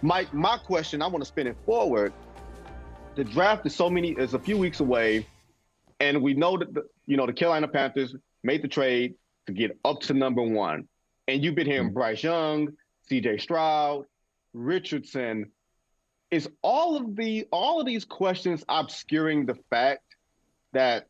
Mike, my question, I want to spin it forward. The draft is a few weeks away, and we know that the Carolina Panthers made the trade to get up to number one. And you've been hearing Bryce Young, C.J. Stroud, Richardson. Is all of these questions obscuring the fact that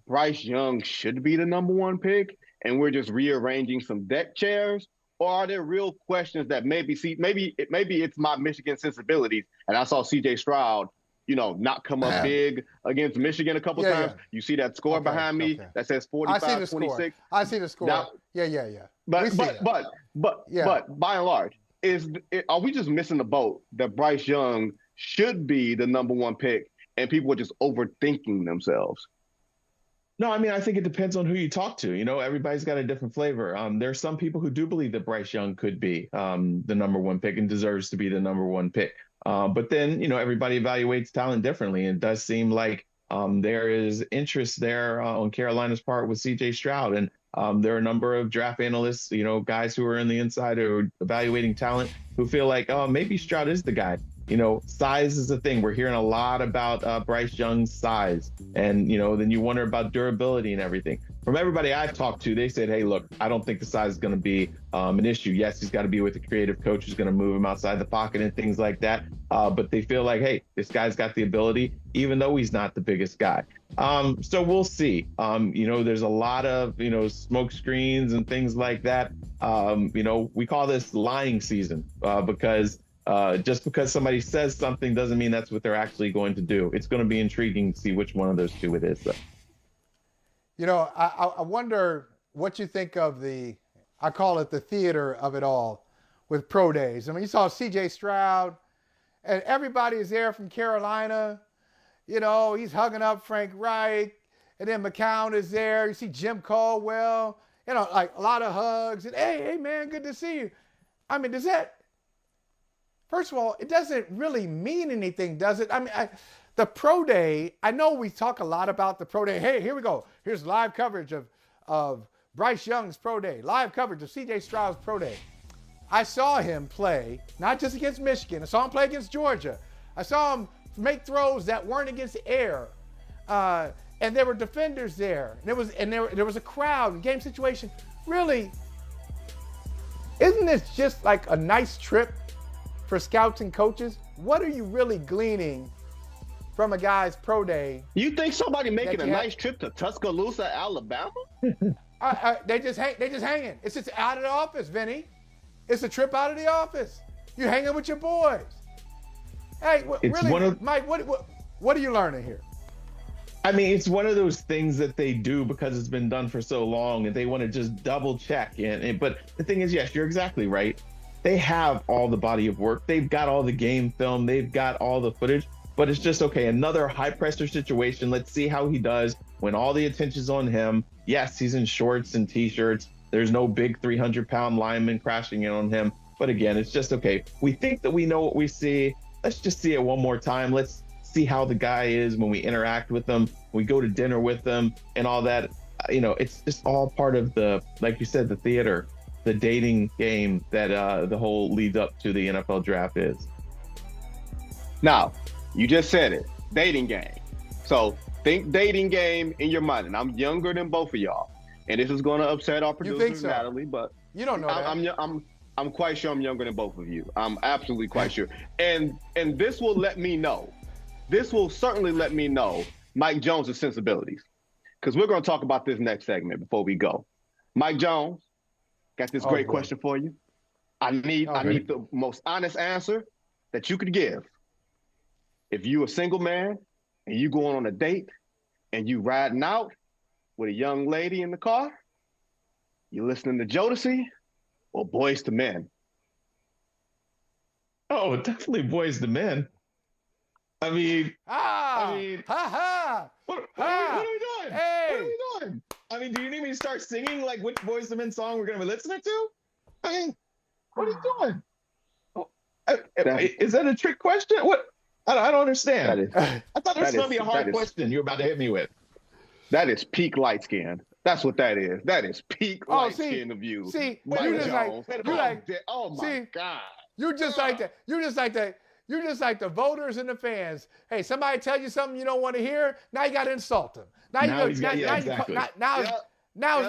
Bryce Young should be the number one pick, and we're just rearranging some deck chairs? Or are there real questions that maybe it's my Michigan sensibilities, and I saw C.J. Stroud, not come up big against Michigan a couple times. Yeah. You see that score behind me that says 45-26. I see the score. Now, yeah. But by and large, are we just missing the boat that Bryce Young should be the number one pick, and people are just overthinking themselves? No, I mean, I think it depends on who you talk to. Everybody's got a different flavor. There are some people who do believe that Bryce Young could be the number one pick and deserves to be the number one pick. But then, everybody evaluates talent differently. And it does seem like there is interest there on Carolina's part with C.J. Stroud. And there are a number of draft analysts, guys who are in the inside who are evaluating talent who feel like, oh, maybe Stroud is the guy. Size is a thing. We're hearing a lot about Bryce Young's size. And, then you wonder about durability and everything. From everybody I've talked to, they said, hey, look, I don't think the size is going to be an issue. Yes, he's got to be with a creative coach who's going to move him outside the pocket and things like that. But they feel like, hey, this guy's got the ability, even though he's not the biggest guy. So we'll see. There's a lot of, smoke screens and things like that. We call this lying season because just because somebody says something doesn't mean that's what they're actually going to do. It's going to be intriguing to see which one of those two it is, though. I wonder what you think of I call it the theater of it all with pro days. I mean, you saw C.J. Stroud, and everybody is there from Carolina. He's hugging up Frank Reich, and then McCown is there. You see Jim Caldwell, like a lot of hugs. And, hey, man, good to see you. I mean, first of all, it doesn't really mean anything, does it? I mean, the pro day, I know we talk a lot about the pro day. Hey, here we go. Here's live coverage of Bryce Young's pro day, live coverage of C.J. Stroud's pro day. I saw him play, not just against Michigan. I saw him play against Georgia. I saw him make throws that weren't against the air. And there were defenders there. And there was a crowd and game situation. Really, isn't this just like a nice trip for scouts and coaches? What are you really gleaning from a guy's pro day? You think somebody making a nice trip to Tuscaloosa, Alabama? They just hanging. It's just out of the office, Vinny. It's a trip out of the office. You're hanging with your boys. Hey, Mike, what are you learning here? I mean, it's one of those things that they do because it's been done for so long and they want to just double check. But the thing is, yes, you're exactly right. They have all the body of work. They've got all the game film. They've got all the footage. But it's just, okay, another high-pressure situation. Let's see how he does when all the attention's on him. Yes, he's in shorts and T-shirts. There's no big 300-pound lineman crashing in on him. But again, it's just, okay, we think that we know what we see. Let's just see it one more time. Let's see how the guy is when we interact with him, we go to dinner with him and all that. It's just all part of the, like you said, the theater, the dating game that the whole lead up to the NFL draft is. Now, you just said it, dating game. So think dating game in your mind. And I'm younger than both of y'all. And this is going to upset our producer, so? Natalie, but you don't know that. I'm quite sure I'm younger than both of you. I'm absolutely quite sure. And this will let me know. This will certainly let me know Mike Jones' sensibilities. Because we're going to talk about this next segment before we go. Mike Jones, got this great question for you. I need the most honest answer that you could give. If you a single man and you going on a date and you riding out with a young lady in the car, you listening to Jodeci or Boys to Men? Oh, definitely Boys to Men. I mean, what are we doing? Hey. What are we doing? I mean, do you need me to start singing like which Boys to Men song we're going to be listening to? I mean, what are you doing? Is that a trick question? What? I don't understand. I thought this was going to be a hard question you're about to hit me with. That is peak light skin. That's what that is. That is peak light skin of you. See, Mike you just Jones. like, oh my God. You just like that. You just like that. You just like the voters and the fans. Hey, somebody tell you something you don't want to hear. Now you got to insult him. Now his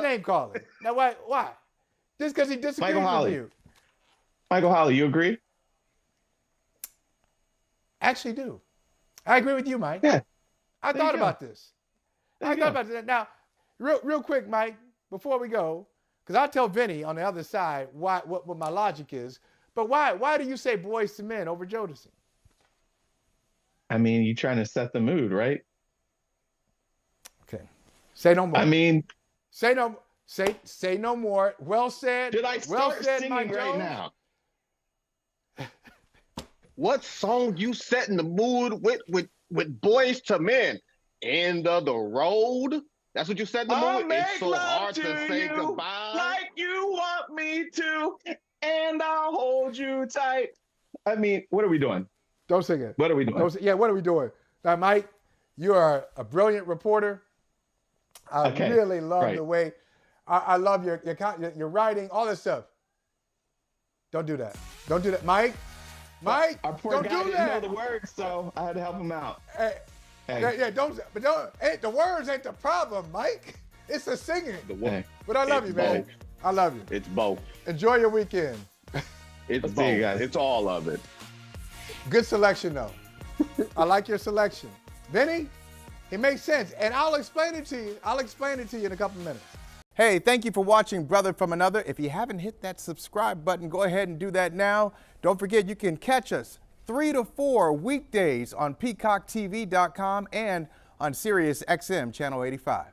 name calling. Now why? Just because he disagrees with you. Michael Holley, you agree? Actually do. I agree with you, Mike. Yeah. I thought about this. I thought about that. Now, real quick, Mike, before we go, because I'll tell Vinny on the other side what my logic is. But why do you say Boyz II Men over Jodeci? I mean, you're trying to set the mood, right? Okay. Say no more. I mean, say no more. Well said. Should I start singing Mike right Jones? now? What song you setting the mood with Boyz II Men? End of the road? That's what you said in the mood? It's so hard to say goodbye. Like you want me to, and I'll hold you tight. I mean, what are we doing? Don't sing it. What are we doing? What are we doing? Now, Mike, you are a brilliant reporter. I really love the way I love your writing, all this stuff. Don't do that. Don't do that, Mike. Mike, our poor don't guy do didn't that. know the words, so I had to help him out. Hey. Don't. The words ain't the problem, Mike. It's the singing. But I love you, man. Both. I love you. It's both. Enjoy your weekend. It's Let's both. see you guys. It's all of it. Good selection, though. I like your selection. Vinny, it makes sense. And I'll explain it to you. I'll explain it to you in a couple minutes. Hey, thank you for watching Brother from Another. If you haven't hit that subscribe button, go ahead and do that now. Don't forget, you can catch us 3 to 4 weekdays on PeacockTV.com and on Sirius XM Channel 85.